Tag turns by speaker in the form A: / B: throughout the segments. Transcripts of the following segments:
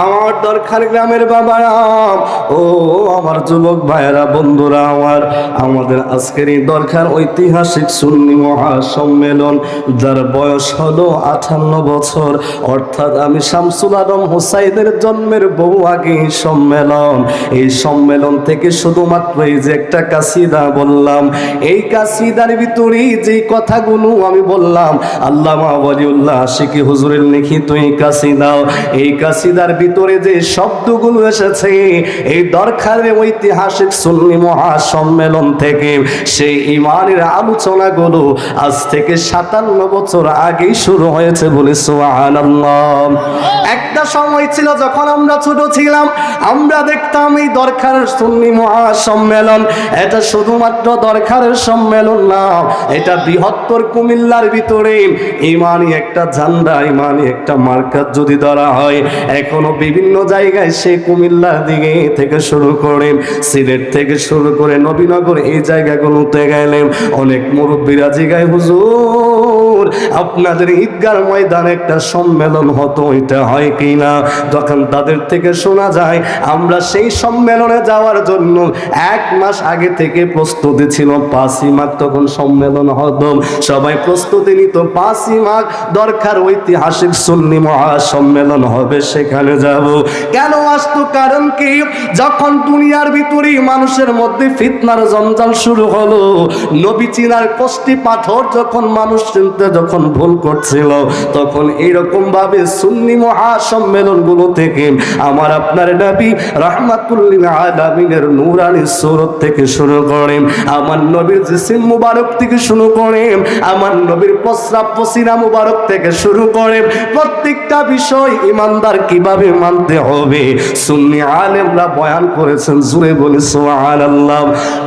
A: আমার দরকার গ্রামের বাবারা, ও আমার যুবক ভাইয়েরা, বন্ধুরা আমার, আমাদের আজকের এই দরকার ঐতিহাসিক সুন্নি মহাসম্মেলন, যার বয়স হলো 58 বছর, অর্থাৎ আমি শামসুল আলম হোসাইনের জন্মের বহু আগে এই সম্মেলন। এই সম্মেলন থেকে শুধুমাত্র এই যে একটা কাসিদা বললাম, এই কাসিদার ভিতরে যে কথাগুলো আমি বললাম, আল্লামা ওয়ালিউল্লাহ আশিকি হুজুরের লিখিত এই কাসিদাও, এই কাসিদার ভিতরে যে শব্দগুলো এসেছে, এই দরকারের ঐতিহাসিক সুন্নি মহাসম্মেলন থেকে সেই ইমানের আলোচনাগুলো আজ থেকে 57 বছর আগেই শুরু হয়েছে বলে সুবহানাল্লাহ। একটা সময় ছিল যখন আমরা ছোট ছিলাম, আমরা দেখতাম এই দরকারের সুন্নি মহাসম্মেলন, এটা শুধুমাত্র দরকারের সম্মেলন না, এটা বৃহত্তর কুমিল্লার ভিতরে ইমানি একটা ঝান্ডা, ইমানি একটা মার্কাজ যদি ধরা হয়, এখনো বিভিন্ন জায়গায় সে কুমিল্লার দিকে থেকে শুরু করে সিলেট থেকে শুরু করে নবীনগর এই জায়গাগুলোতে গেলে অনেক মুরব্বীরা জিগায়, হুজুর আপনাদের ঈদগার ময়দানে একটা সম্মেলন হতো, এটা হয় কি না? যখন তাদের থেকে শোনা যায় আমরা সেই সম্মেলনে যাওয়ার জন্য 1 মাস আগে থেকে প্রস্তুতি ছিল, 5ই মাঘ তখন সম্মেলন হতো, সবাই প্রস্তুতি নিত, 5ই মাঘ দরকার ঐতিহাসিক সুন্নি মহাসম্মেলন হবে, সেখানে যাব। কেন আসতো? কারণ কি, যখন দুনিয়ার ভিতরে মানুষের মধ্যে ফিতনার জঞ্জাল শুরু হলো, নবী চিনার কষ্টি পাথর যখন মানুষ চিনতে যখন ভুল করছিল, তখন এইরকম ভাবে সুন্নি মহাসম্মেলন গুলো থেকে আমার আপনার নবী রাহমাতুল লিল আলামিনের নূরানি সুরত থেকে শুরু করে, আমার নবীর জিসিম মুবারক থেকে শুরু করে, আমার নবীর প্রস্রাব পসিনা মুবারক থেকে শুরু করে, প্রত্যেকটা বিষয় ইমানদার কিভাবে মানতে হবে সুন্নি আলেমরা বয়ান করেছেন, জুড়ে বলি সুবহানাল্লাহ।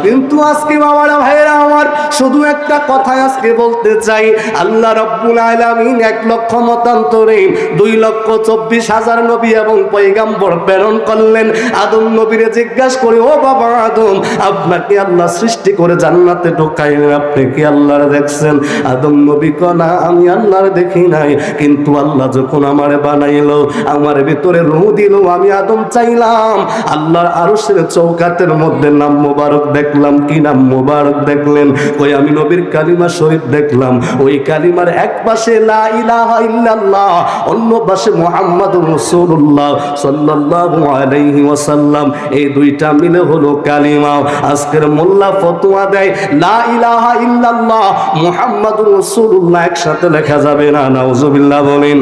A: কিন্তু আজকে বাবারা ভাইরা আমার, শুধু একটা কথা আজকে বলতে চাই, আল্লাহ রাব্বুল আলামিন 1 লক্ষ মতান্তরে 2,24,000 নবী এবং পয়গাম্বর প্রেরণ করলেন। আদম নবীরে জিজ্ঞাসা করে, ও বাবা আদম, আপনাকে আল্লাহ সৃষ্টি করে জান্নাতে ঢোকাইলেন, আপনি কি আল্লাহর দেখছেন? আদম নবী কয়, না আমি আল্লাহর দেখি নাই, কিন্তু আল্লাহ যখন আমারে বানাইলো, আমার ভিতরে রূহ দিল, আমি আদম চাইলাম আল্লাহর আরশের চৌকাতের মধ্যে নাম মোবারক দেখলাম। কি নাম মোবারক দেখলেন? কই আমি নবীর কালিমা শরীফ দেখলাম। ওই কালিমার এক পাশে লা ইলাহা ইল্লাল্লাহ, অন্য পাশে মুহাম্মাদুর রাসূলুল্লাহ সাল্লাল্লাহু আলাইহি ওয়াসাল্লাম, এই দুইটা মিলে হলো কালিমা। আজকের মোল্লা ফতোয়া দেয় লা ইলাহা ইল্লাল্লাহ মুহাম্মাদুর রাসূলুল্লাহ একসাথে লেখা যাবে না, নাউজুবিল্লাহ বলেন।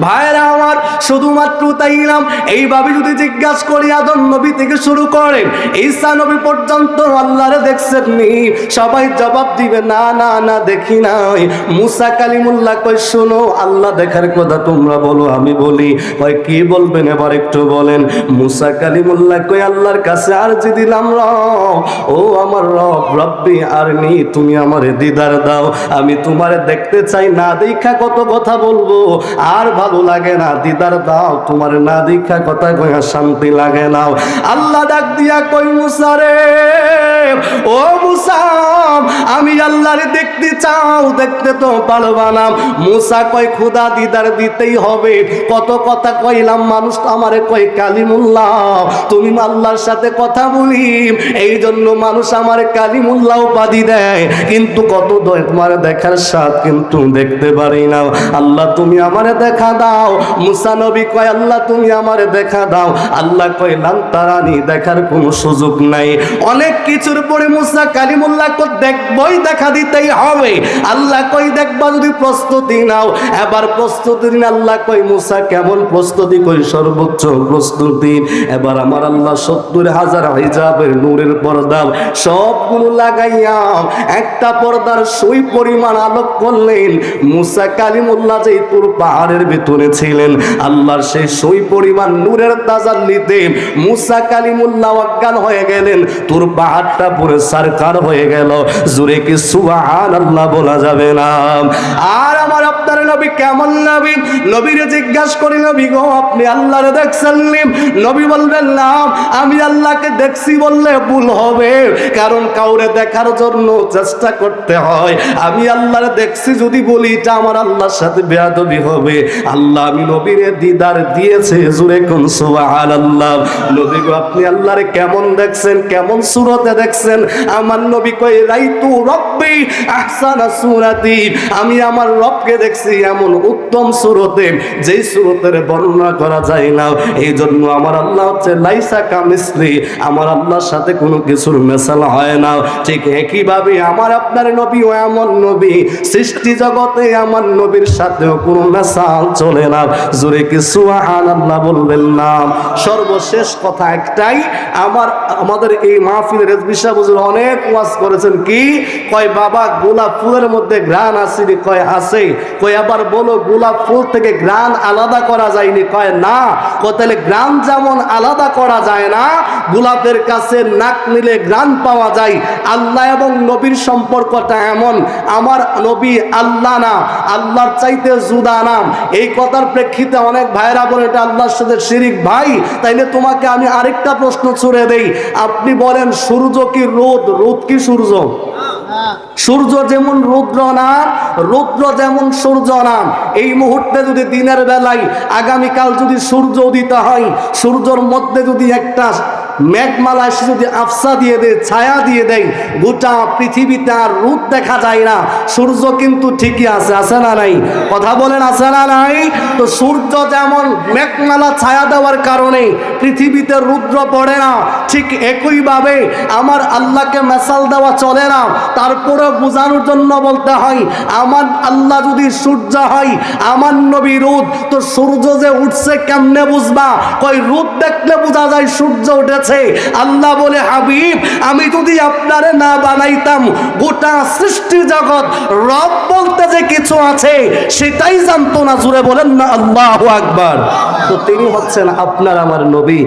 A: ভাইরা আমার, শুধুমাত্র তাই না, এইভাবে যদি জিজ্ঞাসা করি আদম নবী থেকে শুরু করে ঈসা নবী পর্যন্ত আল্লাহরে দেখছেন নি? সবাই জবাব দিবে না না না, দেখি নাই। মুসা কালিমুল্লাহ কই, শোনো আল্লাহ দেখার কথা তোমরা বলো, আমি বলি। কয় কি বলবেন এবার একটু বলেন। মুসা কালিমুল্লাহ কই, আল্লাহর কাছে আরজি দিলাম, রব ও আমার রব, রব্বি আরনি, তুমি আমারে দিদার দাও, আমি তোমারে দেখতে চাই, না দেখা কত কথা বলবো আর ভালো লাগে না, দিদার দাও, তোমার না দেখা কথা কইয়া শান্তি লাগে না। আল্লাহ ডাক দিয়া কই, মুসা রে, ও মুসা, আমি আল্লাহরে দেখতে চাও, দেখতে তো পারবা না। মুসা কয়, খোদা দিদার দিতেই হবে, কত কথা কইলাম, মানুষ তো আমারে কয় কালিমুল্লাহ, তুমি আল্লাহর সাথে কথা বলি, এই জন্য মানুষ আমারে কালিমুল্লাহ উপাধি দেয়, কিন্তু কত তোমার দেখার স্বাদ কিন্তু দেখতে পারি না। আল্লাহ তুমি আমারে দেখা দাও। মুসা নবী কয়, আল্লাহ তুমি আমারে দেখা দাও। আল্লাহ কয়, লান তারানি, দেখার কোনো সুযোগ নাই। অনেক কিছুর পরে মুসা কালিমুল্লাহ কো দেখবই, দেখা দিতেই হবে। আল্লাহ কই, দেখবা যদি প্রস্তুতি নাও। এবার প্রস্তুতি নিন। আল্লাহ কই, মুসা কেমন প্রস্তুতি? কই সর্বোচ্চ প্রস্তুতি। এবার আমার আল্লাহ 70,000 হিজাবের নূরের পর্দা সবগুলো লাগাইয়া একটা পর্দার সুই পরিমাণ আলোক করলেন। মুসা কালিমুল্লাহ যে তুর পাহাড়ের ভিতরে ছিলেন, আল্লাহর সেই সুই পরিমাণ নূরের তাজাল্লিতে মুসা কালিমুল্লাহ অজ্ঞান হয়ে গেলেন, তুর পাহাড়টা পুরো সারকার হয়ে গেল। জোরে কি সুবহানাল্লাহ বলা যাবে না? আর আমার আপনার নবী কেমন নবী? নবীরে জিজ্ঞাসা করি, নবী গো আপনি আল্লাহরে দেখছেন? নবী বলবেন না, আমি আল্লাহকে দেখছি বললে ভুল হবে, কারণ কাউরে দেখার জন্য চেষ্টা করতে হয়। আমি আল্লাহরে দেখছি যদি বলি এটা আমার আল্লাহর সাথে বেয়াদবি হবে। আল্লাহ আমি নবীরে দিদার দিয়েছে, জোরে কোন সুবহানাল্লাহ। নবী গো আপনি আল্লাহরে কেমন দেখছেন, কেমন সূরতে দেখছেন? আমার নবী কই রাইতু রব্বি আহসানা সূরাতি, আমি আমার রবকে দেখছি এমন উত্তম সূরতে যেই সূরতের বর্ণনা করা যায় না। এই জন্য আমার আল্লাহ হচ্ছে লাইসা কামিসলি, আমার আল্লাহর সাথে কোনো কিছুর মেসাল হয় না। ঠিক একইভাবে আমার আপনার নবীও এমন নবী, সৃষ্টি জগতে আমার নবীর সাথেও কোনো মেসাল চলে না। জোরে কি সুবহানাল্লাহ বলবেন না? সর্বশেষ কথা একটাই, আমাদের এই মাহফিলের রেজবি সাহেব হুজুর অনেক ওয়াজ করেছেন। কি কয় বাবা গোলাপ ফুলের মধ্যে ঘ্রাণ আসেনি? কয় আছে। কয় আবার বলো গোলাপ ফুল থেকে ঘ্রাণ আলাদা করা যায়নি? কয় না। কয় তাহলে ঘ্রাণ যেমন আলাদা করা যায় না, গোলাপের কাছে নাক নিলে ঘ্রাণ পাওয়া যায়। আল্লাহ এবং নবীর সম্পর্কটা এমন, আমার নবী আল্লাহ না, আল্লাহর চাইতে জুদা নাম। এই কথার প্রেক্ষিতে অনেক ভাইরা বলে এটা আল্লাহর সাথে শিরিক। ভাই তাইলে তোমাকে আমি আরেকটা প্রশ্ন ছুড়ে দেই, আপনি বলেন সূর্য কি রোদ? রোদ কি সূর্য? সূর্য যেমন রুদ্র নাম, রুদ্র যেমন সূর্য নাম। এই মুহূর্তে যদি দিনের বেলায় আগামীকাল যদি সূর্য উদিত হয়, সূর্যর মধ্যে যদি একটা মেঘমালা এসে যদি আফসা দিয়ে দেয়, ছায়া দিয়ে দেয়, গোটা পৃথিবীতে আর রূপ দেখা যায় না। সূর্য কিন্তু ঠিকই আছে, আছে না নাই? কথা বলেন আছে না নাই? তো সূর্য যেমন মেঘমালা ছায়া দেওয়ার কারণে পৃথিবীতে রুদ্র পড়ে না, ঠিক একইভাবে আমার আল্লাহকে মেসাল দেওয়া চলে না। তারপরে বোঝানোর জন্য বলতে হয়, আমার আল্লাহ যদি সূর্য হয়, আমার নবী রোদ, তো সূর্য যে উঠছে কেমনে বুঝবা? কই রোদ দেখলে বোঝা যায় সূর্য উঠেছে। আল্লাহ বলে হাবিব আমি যদি আপনারে না বানাইতাম, গোটা সৃষ্টি জগৎ রব বলতে যে কিছু আছে সেটাই জানতো না। জুড়ে বলেন না আল্লাহু আকবার। তো তিনি হচ্ছেন আপনার আমার নবী।